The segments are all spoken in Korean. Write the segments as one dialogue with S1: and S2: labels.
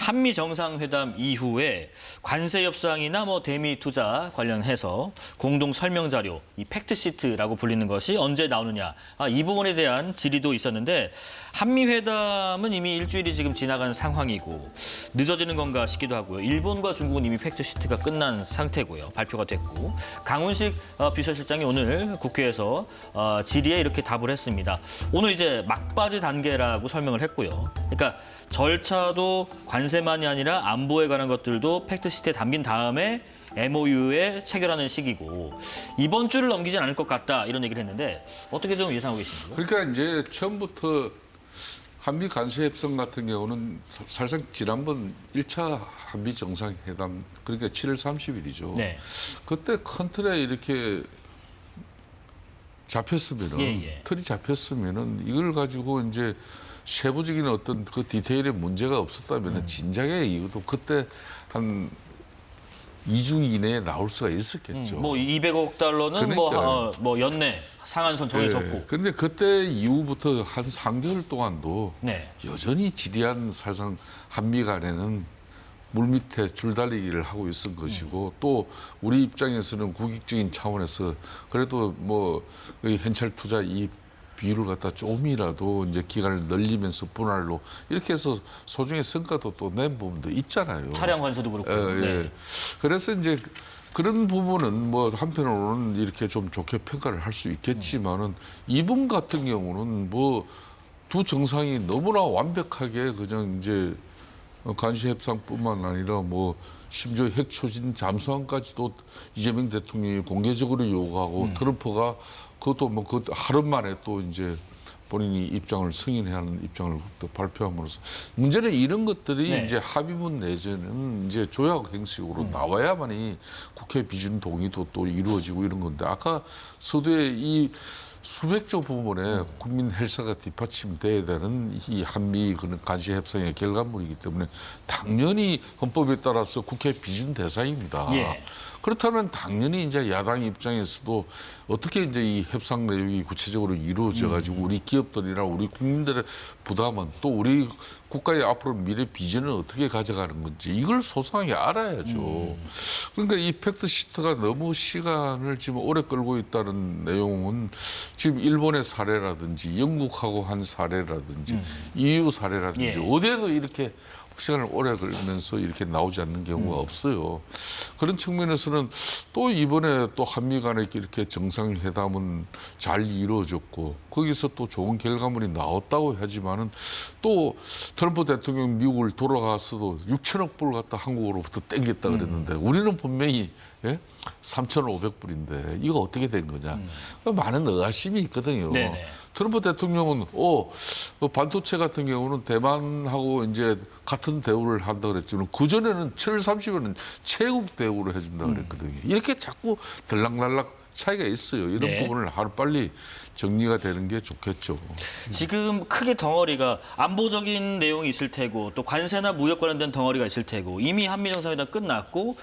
S1: 한미 정상회담 이후에 관세 협상이나 대미 투자 관련해서 공동 설명 자료, 이 팩트 시트라고 불리는 것이 언제 나오느냐. 이 부분에 대한 질의도 있었는데 한미 회담은 이미 일주일이 지금 지나간 상황이고 늦어지는 건가 싶기도 하고요. 일본과 중국은 이미 팩트 시트가 끝난 상태고요. 발표가 됐고 강훈식 비서실장이 오늘 국회에서 질의에 이렇게 답을 했습니다. 오늘 이제 막바지 단계라고 설명을 했고요. 그러니까 절차도 관세만이 아니라 안보에 관한 것들도 팩트시트에 담긴 다음에 MOU에 체결하는 시기고 이번 주를 넘기진 않을 것 같다 이런 얘기를 했는데 어떻게 좀 예상하고 계십니까?
S2: 그러니까 이제 처음부터 한미 관세 협상 같은 경우는 사실상 지난번 1차 한미 정상회담 그러니까 7월 30일이죠.
S1: 네.
S2: 그때 큰 틀에 이렇게 잡혔으면은 틀이 잡혔으면은 이걸 가지고 이제 세부적인 어떤 그 디테일에 문제가 없었다면 진작에 이것도 그때 한 2주 이내에 나올 수가 있었겠죠.
S1: 200억 달러는 연내 상한선 정해졌고.
S2: 그런데 그때 이후부터 한 3개월 동안도
S1: 네.
S2: 여전히 지대한 사실상 한미 간에는 물밑에 줄달리기를 하고 있은 것이고 또 우리 입장에서는 국익적인 차원에서 그래도 현찰 투자 이 비율을 갖다 조금이라도 이제 기간을 늘리면서 분할로 이렇게 해서 소중의 성과도 또 낸 부분도 있잖아요.
S1: 차량 관세도 그렇고. 네.
S2: 그래서 이제 그런 부분은 한편으로는 이렇게 좀 좋게 평가를 할 수 있겠지만은 이번 같은 경우는 두 정상이 너무나 완벽하게 그냥 이제 관세 협상뿐만 아니라 심지어 핵 추진 잠수함까지도 이재명 대통령이 공개적으로 요구하고 트럼프가 그것도 그 하루 만에 또 이제 본인이 입장을 승인해야 하는 입장을 또 발표함으로써 문제는 이런 것들이 이제 합의문 내지는 이제 조약 형식으로 나와야만이 국회 비준 동의도 또 이루어지고 이런 건데 아까 서두에 이 수백조 부분에 국민 헬사가 뒷받침돼야 되는 이 한미 관세 협상의 결과물이기 때문에 당연히 헌법에 따라서 국회 비준 대상입니다.
S1: 예.
S2: 그렇다면 당연히 이제 야당 입장에서도 어떻게 이제 이 협상 내용이 구체적으로 이루어져 가지고 우리 기업들이나 우리 국민들의 부담은 또 우리 국가의 앞으로 미래 비전을 어떻게 가져가는 건지 이걸 소상하게 알아야죠. 그러니까 이 팩트 시트가 너무 시간을 지금 오래 끌고 있다는 내용은 지금 일본의 사례라든지 영국하고 한 사례라든지 EU 사례라든지 어디에도 이렇게 시간을 오래 걸면서 이렇게 나오지 않는 경우가 없어요. 그런 측면에서는 또 이번에 또 한미 간에 이렇게 정상회담은 잘 이루어졌고 거기서 또 좋은 결과물이 나왔다고 하지만은 또 트럼프 대통령 미국을 돌아가서도 6천억 불 갖다 한국으로부터 땡겼다 그랬는데 우리는 분명히 3,500불인데 이거 어떻게 된 거냐. 많은 의아심이 있거든요.
S1: 네네.
S2: 트럼프 대통령은 반도체 같은 경우는 대만하고 이제 같은 대우를 한다 그랬지만 그전에는 7월 30일은 최국 대우를 해준다 그랬거든요. 이렇게 자꾸 들락날락 차이가 있어요. 이런 부분을 하루빨리 정리가 되는 게 좋겠죠.
S1: 지금 크게 덩어리가 안보적인 내용이 있을 테고 또 관세나 무역 관련된 덩어리가 있을 테고 이미 한미 정상회담 끝났고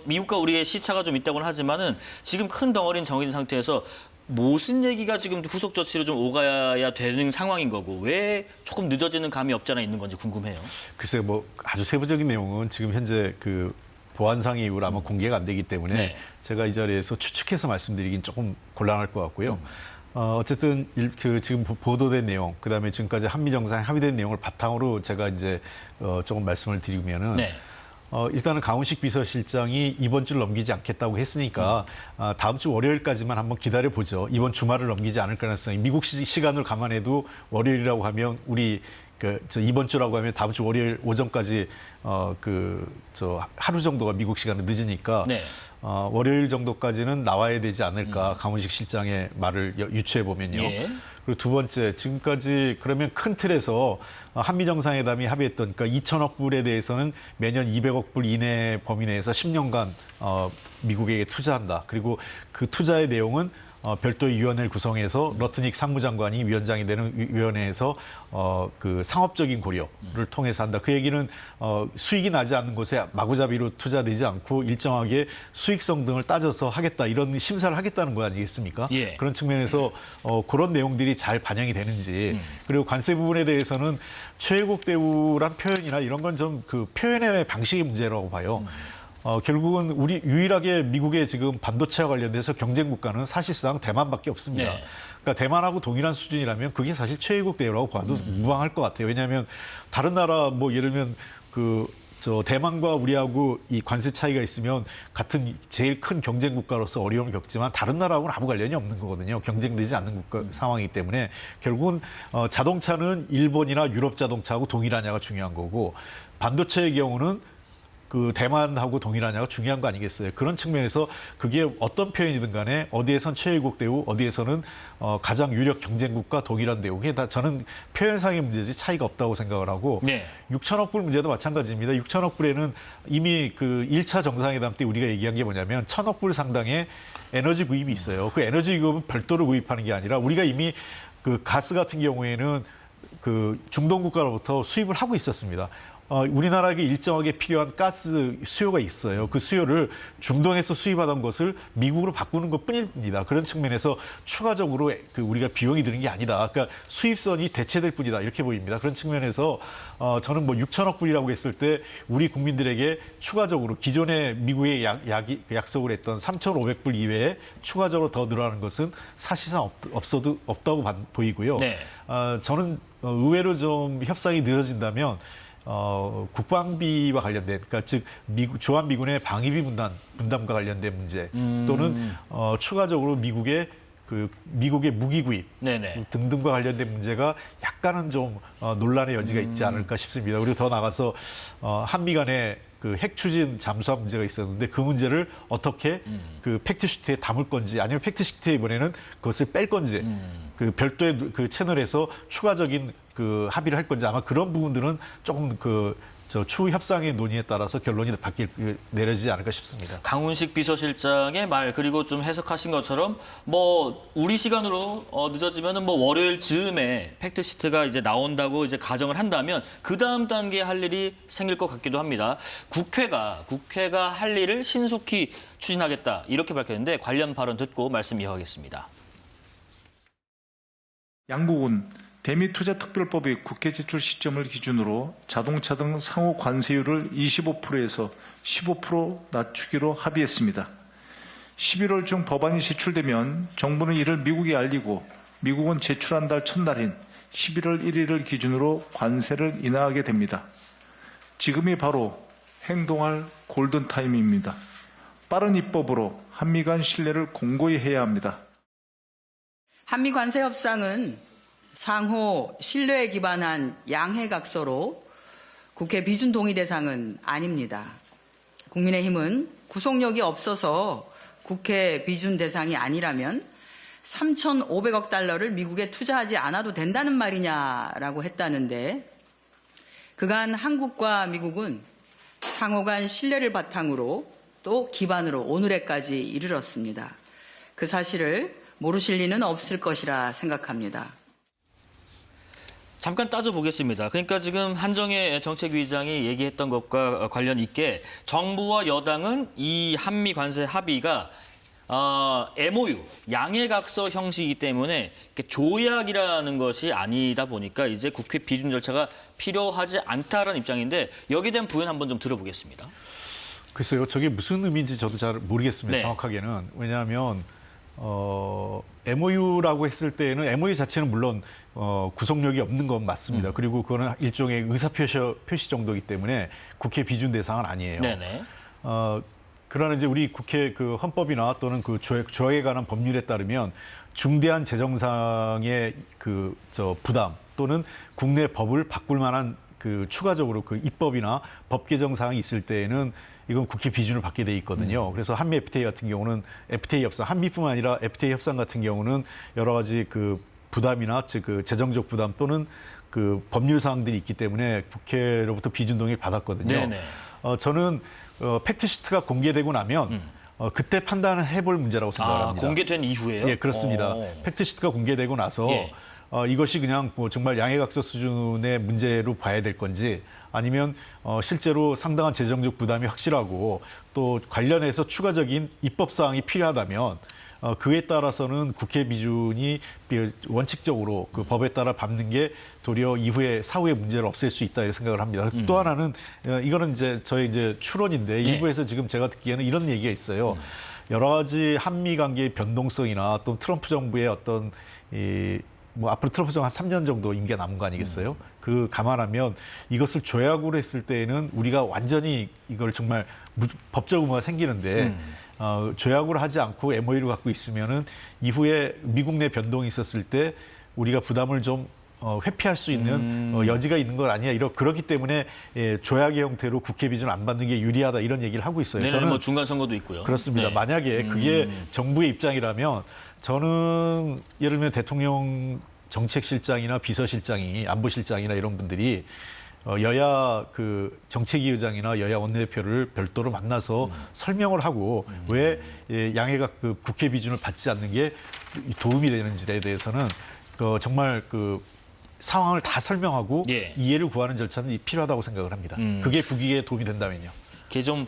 S1: 미국과 우리의 시차가 좀 있다고는 하지만은 지금 큰 덩어리는 정해진 상태에서 무슨 얘기가 지금 후속 조치로 좀 오가야 되는 상황인 거고 왜 조금 늦어지는 감이 없지 않아 있는 건지 궁금해요.
S3: 글쎄요, 아주 세부적인 내용은 지금 현재 그 보안상의 이유로 아마 공개가 안 되기 때문에 제가 이 자리에서 추측해서 말씀드리긴 조금 곤란할 것 같고요. 어쨌든 지금 보도된 내용, 그다음에 지금까지 한미 정상에 합의된 내용을 바탕으로 제가 이제 조금 말씀을 드리면은. 일단은 강훈식 비서실장이 이번 주를 넘기지 않겠다고 했으니까 다음 주 월요일까지만 한번 기다려보죠. 이번 주말을 넘기지 않을 가능성이 미국 시간을 감안해도 월요일이라고 하면 우리 이번 주라고 하면 다음 주 월요일 오전까지 하루 정도가 미국 시간은 늦으니까 월요일 정도까지는 나와야 되지 않을까 강훈식 실장의 말을 유추해 보면요. 그리고 두 번째, 지금까지 그러면 큰 틀에서 한미 정상회담이 합의했던 그러니까 2천억 불에 대해서는 매년 200억 불 이내 범위 내에서 10년간 미국에게 투자한다. 그리고 그 투자의 내용은 별도의 위원회를 구성해서 러트닉 상무장관이 위원장이 되는 위원회에서 그 상업적인 고려를 통해서 한다. 그 얘기는 수익이 나지 않는 곳에 마구잡이로 투자되지 않고 일정하게 수익성 등을 따져서 하겠다, 이런 심사를 하겠다는 거 아니겠습니까?
S1: 예.
S3: 그런 측면에서 그런 내용들이 잘 반영이 되는지, 그리고 관세 부분에 대해서는 최일국 대우란 표현이나 이런 건 좀 그 표현의 방식의 문제라고 봐요. 결국은 우리 유일하게 미국의 지금 반도체와 관련돼서 경쟁 국가는 사실상 대만밖에 없습니다.
S1: 네.
S3: 그러니까 대만하고 동일한 수준이라면 그게 사실 최일국 대우라고 봐도 무방할 것 같아요. 왜냐하면 다른 나라 뭐 예를 들면 대만과 우리하고 이 관세 차이가 있으면 같은 제일 큰 경쟁 국가로서 어려움을 겪지만 다른 나라하고는 아무 관련이 없는 거거든요. 경쟁되지 않는 국가 상황이기 때문에 결국은 자동차는 일본이나 유럽 자동차하고 동일하냐가 중요한 거고, 반도체의 경우는 그 대만하고 동일하냐가 중요한 거 아니겠어요. 그런 측면에서 그게 어떤 표현이든 간에 어디에선 최일국 대우, 어디에서는 가장 유력 경쟁국과 동일한 대우. 그게 다 저는 표현상의 문제지 차이가 없다고 생각을 하고,
S1: 네.
S3: 6천억 불 문제도 마찬가지입니다. 6천억 불에는 이미 그 1차 정상회담 때 우리가 얘기한 게 뭐냐면 1,000억 불 상당의 에너지 구입이 있어요. 그 에너지 구입은 별도로 구입하는 게 아니라 우리가 이미 그 가스 같은 경우에는 그 중동 국가로부터 수입을 하고 있었습니다. 우리나라에게 일정하게 필요한 가스 수요가 있어요. 그 수요를 중동에서 수입하던 것을 미국으로 바꾸는 것뿐입니다. 그런 측면에서 추가적으로 그 우리가 비용이 드는 게 아니다. 그러니까 수입선이 대체될 뿐이다, 이렇게 보입니다. 그런 측면에서 저는 뭐 6천억 불이라고 했을 때 우리 국민들에게 추가적으로 기존에 미국의 약속을 했던 3,500불 이외에 추가적으로 더 늘어나는 것은 사실상 없다고 보이고요.
S1: 네.
S3: 저는 의외로 좀 협상이 늦어진다면 국방비와 관련된, 그러니까 즉 주한 미군의 방위비 분담과 관련된 문제, 또는 추가적으로 미국의 무기 구입
S1: 네네.
S3: 등등과 관련된 문제가 약간은 좀 논란의 여지가 있지 않을까 싶습니다. 그리고 더 나가서 한미 간의 그 핵 추진 잠수함 문제가 있었는데 그 문제를 어떻게 그 팩트시트에 담을 건지, 아니면 팩트시트에 이번에는 그것을 뺄 건지, 그 별도의 그 채널에서 추가적인 그 합의를 할 건지, 아마 그런 부분들은 조금 추후 협상의 논의에 따라서 결론이 내려지지 않을까 싶습니다.
S1: 강훈식 비서실장의 말, 그리고 좀 해석하신 것처럼 뭐 우리 시간으로 늦어지면은 뭐 월요일 즈음에 팩트시트가 이제 나온다고 이제 가정을 한다면 그 다음 단계에 할 일이 생길 것 같기도 합니다. 국회가 할 일을 신속히 추진하겠다, 이렇게 밝혔는데 관련 발언 듣고 말씀 이어가겠습니다.
S4: 양국은 대미투자특별법의 국회 제출 시점을 기준으로 자동차 등 상호 관세율을 25%에서 15% 낮추기로 합의했습니다. 11월 중 법안이 제출되면 정부는 이를 미국에 알리고 미국은 제출한 달 첫날인 11월 1일을 기준으로 관세를 인하하게 됩니다. 지금이 바로 행동할 골든타임입니다. 빠른 입법으로 한미 간 신뢰를 공고히 해야 합니다.
S5: 한미 관세 협상은 상호 신뢰에 기반한 양해각서로 국회 비준 동의 대상은 아닙니다. 국민의힘은 구속력이 없어서 국회 비준 대상이 아니라면 3,500억 달러를 미국에 투자하지 않아도 된다는 말이냐라고 했다는데, 그간 한국과 미국은 상호 간 신뢰를 바탕으로 또 기반으로 오늘에까지 이르렀습니다. 그 사실을 모르실 리는 없을 것이라 생각합니다.
S1: 잠깐 따져보겠습니다. 그러니까 지금 한정혜 정책위의장이 얘기했던 것과 관련 있게 정부와 여당은 이 한미 관세 합의가 MOU, 양해각서 형식이기 때문에 조약이라는 것이 아니다 보니까 이제 국회 비준 절차가 필요하지 않다라는 입장인데, 여기에 대한 부연 한번 좀 들어보겠습니다.
S3: 글쎄요, 저게 무슨 의미인지 저도 잘 모르겠습니다.
S1: 네.
S3: 정확하게는. 왜냐하면 MOU라고 했을 때에는 MOU 자체는 물론 구속력이 없는 건 맞습니다. 그리고 그거는 일종의 의사표시 정도이기 때문에 국회 비준 대상은 아니에요.
S1: 네네.
S3: 그러나 이제 우리 국회 그 헌법이나 또는 그 조약에 관한 법률에 따르면 중대한 재정상의 부담 또는 국내 법을 바꿀 만한 그 추가적으로 그 입법이나 법 개정 사항이 있을 때에는 이건 국회 비준을 받게 돼 있거든요. 그래서 한미 FTA 같은 경우는 FTA 협상, 한미뿐만 아니라 FTA 협상 같은 경우는 여러 가지 그 부담이나 즉 그 재정적 부담 또는 그 법률 사항들이 있기 때문에 국회로부터 비준 동의를 받았거든요.
S1: 네네.
S3: 저는 팩트시트가 공개되고 나면 그때 판단을 해볼 문제라고 생각을 합니다.
S1: 공개된 이후에요?
S3: 예, 그렇습니다. 팩트시트가 공개되고 나서
S1: 예.
S3: 이것이 그냥 뭐 정말 양해각서 수준의 문제로 봐야 될 건지 아니면 실제로 상당한 재정적 부담이 확실하고 또 관련해서 추가적인 입법 사항이 필요하다면 그에 따라서는 국회 비준이 원칙적으로 그 법에 따라 밟는 게 도리어 이후에 사후에 문제를 없앨 수 있다 이렇게 생각을 합니다. 또 하나는 이거는 이제 저의 이제 추론인데 일부에서 지금 제가 듣기에는 이런 얘기가 있어요. 여러 가지 한미 관계의 변동성이나 또 트럼프 정부의 어떤 뭐 앞으로 트럼프 정부 한 3년 정도 임기가 남은 거 아니겠어요? 그 감안하면 이것을 조약으로 했을 때에는 우리가 완전히 이걸 정말 법적 의무가 생기는데 조약으로 하지 않고 MOU를 갖고 있으면은 이후에 미국 내 변동이 있었을 때 우리가 부담을 좀 회피할 수 있는 여지가 있는 것 아니야. 그렇기 때문에 조약의 형태로 국회 비준을 안 받는 게 유리하다 이런 얘기를 하고 있어요.
S1: 저는 뭐 중간 선거도 있고요.
S3: 그렇습니다.
S1: 네.
S3: 만약에 그게 정부의 입장이라면 저는 예를 들면 대통령 정책실장이나 비서실장이 안보실장이나 이런 분들이 여야 그 정책위 의장이나 여야 원내대표를 별도로 만나서 설명을 하고 왜 양해가 그 국회 비준을 받지 않는 게 도움이 되는지에 대해서는 정말 그 상황을 다 설명하고
S1: 예.
S3: 이해를 구하는 절차는 필요하다고 생각을 합니다. 그게 국익에 도움이 된다면요.
S1: 이게 좀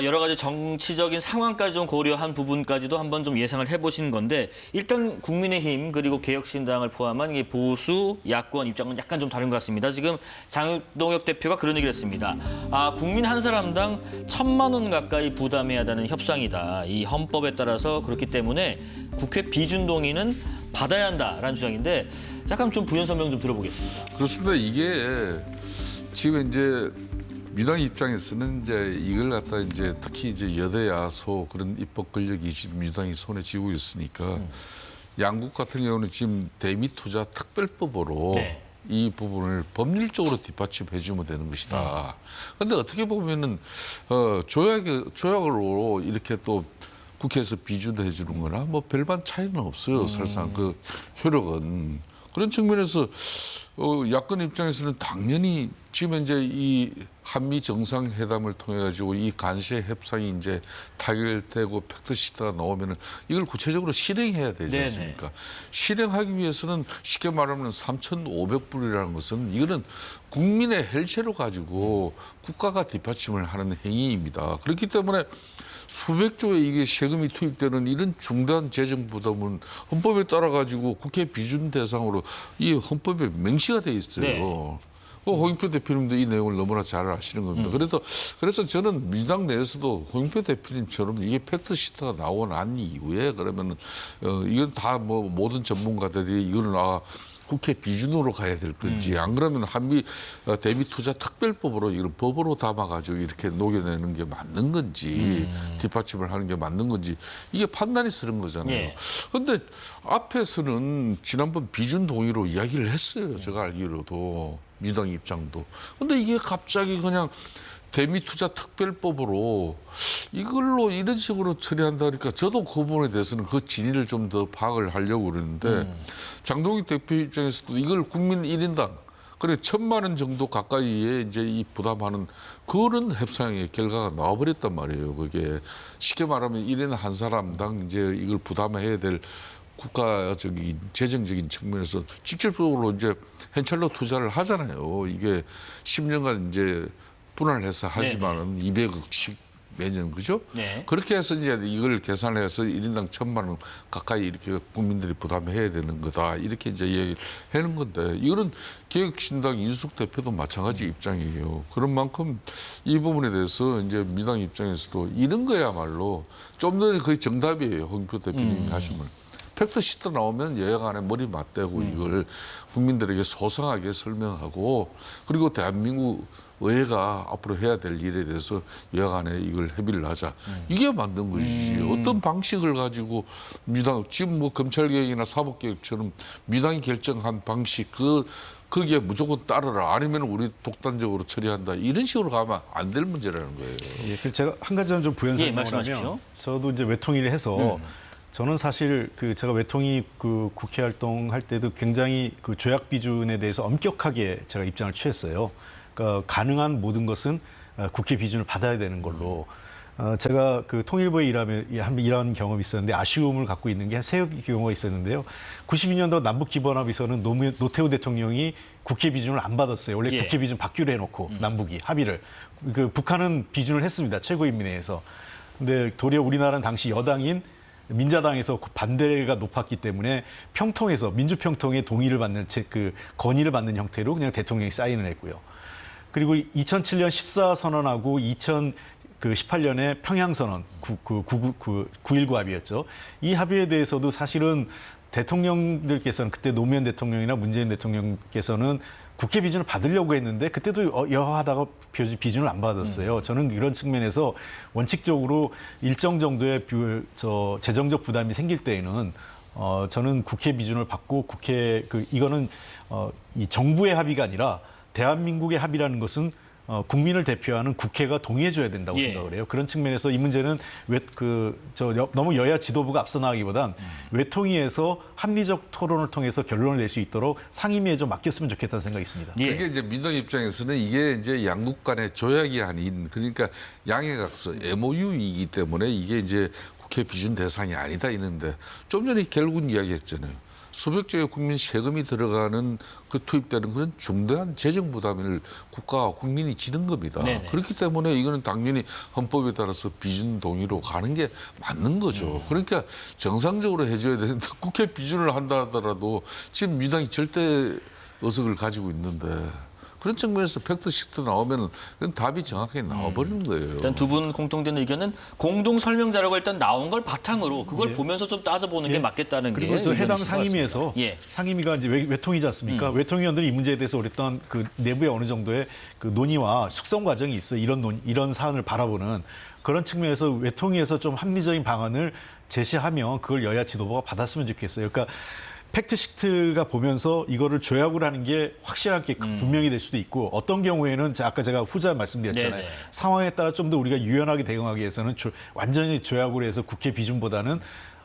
S1: 여러 가지 정치적인 상황까지 좀 고려한 부분까지도 한번 좀 예상을 해보신 건데 일단 국민의힘 그리고 개혁신당을 포함한 이 보수 야권 입장은 약간 좀 다른 것 같습니다. 지금 장동혁 대표가 그런 얘기를 했습니다. 국민 한 사람당 1,000만 원 가까이 부담해야 한다는 협상이다. 이 헌법에 따라서 그렇기 때문에 국회 비준 동의는 받아야 한다라는 주장인데 약간 좀 부연 설명 좀 들어보겠습니다.
S2: 그렇습니다. 이게 지금 이제 민주당 입장에서는 이제 이걸 갖다 이제 특히 이제 여대 야소 그런 입법 권력이 지금 민주당이 손에 쥐고 있으니까 양국 같은 경우는 지금 대미투자 특별법으로
S1: 네.
S2: 이 부분을 법률적으로 뒷받침해 주면 되는 것이다. 그런데 어떻게 보면은 조약으로 이렇게 또 국회에서 비준해 주는 거나 뭐 별반 차이는 없어요. 사실상 그 효력은. 그런 측면에서 야권 입장에서는 당연히 지금 이제 이 한미 정상회담을 통해 가지고 이 간세 협상이 이제 타결되고 팩트시트가 나오면은 이걸 구체적으로 실행해야 되지 않습니까? 실행하기 위해서는 쉽게 말하면 3,500불이라는 것은 이거는 국민의 헬체로 가지고 국가가 뒷받침을 하는 행위입니다. 그렇기 때문에 수백조의 이게 세금이 투입되는 이런 중대한 재정 부담은 헌법에 따라 가지고 국회 비준 대상으로 이 헌법에 명시가 돼 있어요.
S1: 네.
S2: 홍영표 대표님도 이 내용을 너무나 잘 아시는 겁니다. 그래서 저는 민주당 내에서도 홍영표 대표님처럼 이게 팩트시트가 나오고 난 이후에 그러면은 이건 다 뭐 모든 전문가들이 이거는 국회 비준으로 가야 될 건지 안 그러면 한미 대미투자 특별법으로 이걸 법으로 담아가지고 이렇게 녹여내는 게 맞는 건지 뒷받침을 하는 게 맞는 건지 이게 판단이 쓰는 거잖아요. 그런데 앞에서는 지난번 비준 동의로 이야기를 했어요. 제가 알기로도 민주당 입장도. 그런데 이게 갑자기 그냥 대미투자 특별법으로 이걸로 이런 식으로 처리한다 그러니까 저도 그 부분에 대해서는 그 진위를 좀 더 파악을 하려고 그러는데 장동익 대표 입장에서도 이걸 국민 1인당 그래 1,000만 원 정도 가까이에 이제 이 부담하는 그런 협상의 결과가 나와버렸단 말이에요. 그게 쉽게 말하면 1인 한 사람당 이제 이걸 부담해야 될 국가적인 재정적인 측면에서 직접적으로 이제 현찰로 투자를 하잖아요. 이게 10년간 이제 분할해서 하지만은 200억씩 매년 그죠?
S1: 네.
S2: 그렇게 해서 이제 이걸 계산해서 1인당 1,000만 원 가까이 이렇게 국민들이 부담해야 되는 거다. 이렇게 이제 얘기를 하는 건데 이거는 개혁신당 이준석 대표도 마찬가지 입장이에요. 그런 만큼 이 부분에 대해서 이제 민주당 입장에서도 이런 거야말로 좀 더 거의 정답이에요. 홍표 대표님이 하신 말. 팩트시트 나오면 여야 간에 머리 맞대고 이걸 국민들에게 소상하게 설명하고 그리고 대한민국 의회가 앞으로 해야 될 일에 대해서 여야 간에 이걸 협의를 하자. 이게 맞는 것이지. 어떤 방식을 가지고 민주당 지금 뭐 검찰개혁이나 사법개혁처럼 민주당이 결정한 방식 거기에 무조건 따르라. 아니면 우리 독단적으로 처리한다. 이런 식으로 가면 안 될 문제라는 거예요.
S3: 예, 그래서 제가 한 가지만 좀 부연 설명을 하면 저도 이제 외통위를 해서 저는 사실 제가 외통위 국회 활동할 때도 굉장히 그 조약 비준에 대해서 엄격하게 제가 입장을 취했어요. 그러니까 가능한 모든 것은 국회 비준을 받아야 되는 걸로. 제가 그 통일부에 일한 경험이 있었는데 아쉬움을 갖고 있는 게 세 경우가 있었는데요. 92년도 남북 기본합의서는 노태우 대통령이 국회 비준을 안 받았어요. 원래
S1: 예.
S3: 국회 비준 받기로 해놓고 남북이 합의를. 그 북한은 비준을 했습니다. 최고인민회에서. 근데 도리어 우리나라는 당시 여당인 민자당에서 반대가 높았기 때문에 평통에서 민주평통의 동의를 받는 그 건의를 받는 형태로 그냥 대통령이 사인을 했고요. 그리고 2007년 14선언하고 2018년에 평양선언 9.19 합의였죠. 이 합의에 대해서도 사실은 대통령들께서는 그때 노무현 대통령이나 문재인 대통령께서는 국회 비준을 받으려고 했는데 그때도 여하다가 비준을 안 받았어요. 저는 이런 측면에서 원칙적으로 일정 정도의 재정적 부담이 생길 때에는 저는 국회 비준을 받고 이거는 이 정부의 합의가 아니라 대한민국의 합의라는 것은 국민을 대표하는 국회가 동의해줘야 된다고
S1: 예.
S3: 생각을 해요. 그런 측면에서 이 문제는 너무 여야 지도부가 앞서 나가기보단 외통위에서 합리적 토론을 통해서 결론을 낼 수 있도록 상임위에 좀 맡겼으면 좋겠다는 생각이 있습니다.
S1: 예.
S2: 그게 이제 민당 입장에서는 이게 이제 양국 간의 조약이 아닌 그러니까 양해각서 MOU이기 때문에 이게 이제 국회 비준 대상이 아니다 이는데 좀 전에 결국은 이야기했잖아요. 수백조의 국민 세금이 들어가는 그 투입되는 그런 중대한 재정 부담을 국가와 국민이 지는 겁니다.
S1: 네네.
S2: 그렇기 때문에 이거는 당연히 헌법에 따라서 비준 동의로 가는 게 맞는 거죠. 그러니까 정상적으로 해줘야 되는데 국회 비준을 한다 하더라도 지금 민주당이 절대 의석을 가지고 있는데 그런 측면에서 팩트시트 나오면 그건 답이 정확하게 나와버리는 거예요.
S1: 일단 두 분 공통된 의견은 공동 설명 자료가 일단 나온 걸 바탕으로 그걸 보면서 좀 따져보는 게 맞겠다는 게
S3: 그리고 저 해당
S1: 의견이신 것
S3: 상임위에서
S1: 같습니다. 예.
S3: 상임위가 이제 외통위지 않습니까? 외통위원들이 이 문제에 대해서 오랫동안 그 내부에 어느 정도의 그 논의와 숙성 과정이 있어 이런 사안을 바라보는 그런 측면에서 외통위에서 좀 합리적인 방안을 제시하면 그걸 여야 지도부가 받았으면 좋겠어요. 그러니까 팩트시트가 보면서 이거를 조약을 하는 게 확실하게 분명히 될 수도 있고 어떤 경우에는 아까 제가 후자 말씀드렸잖아요.
S1: 네네.
S3: 상황에 따라 좀 더 우리가 유연하게 대응하기 위해서는 완전히 조약으로 해서 국회 비준보다는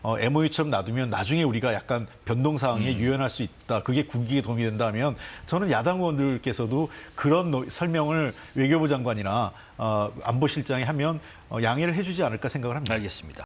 S3: MOU처럼 놔두면 나중에 우리가 약간 변동 사항에 유연할 수 있다. 그게 국익에 도움이 된다면 저는 야당 의원들께서도 그런 설명을 외교부 장관이나 안보실장이 하면 양해를 해주지 않을까 생각을 합니다.
S1: 알겠습니다.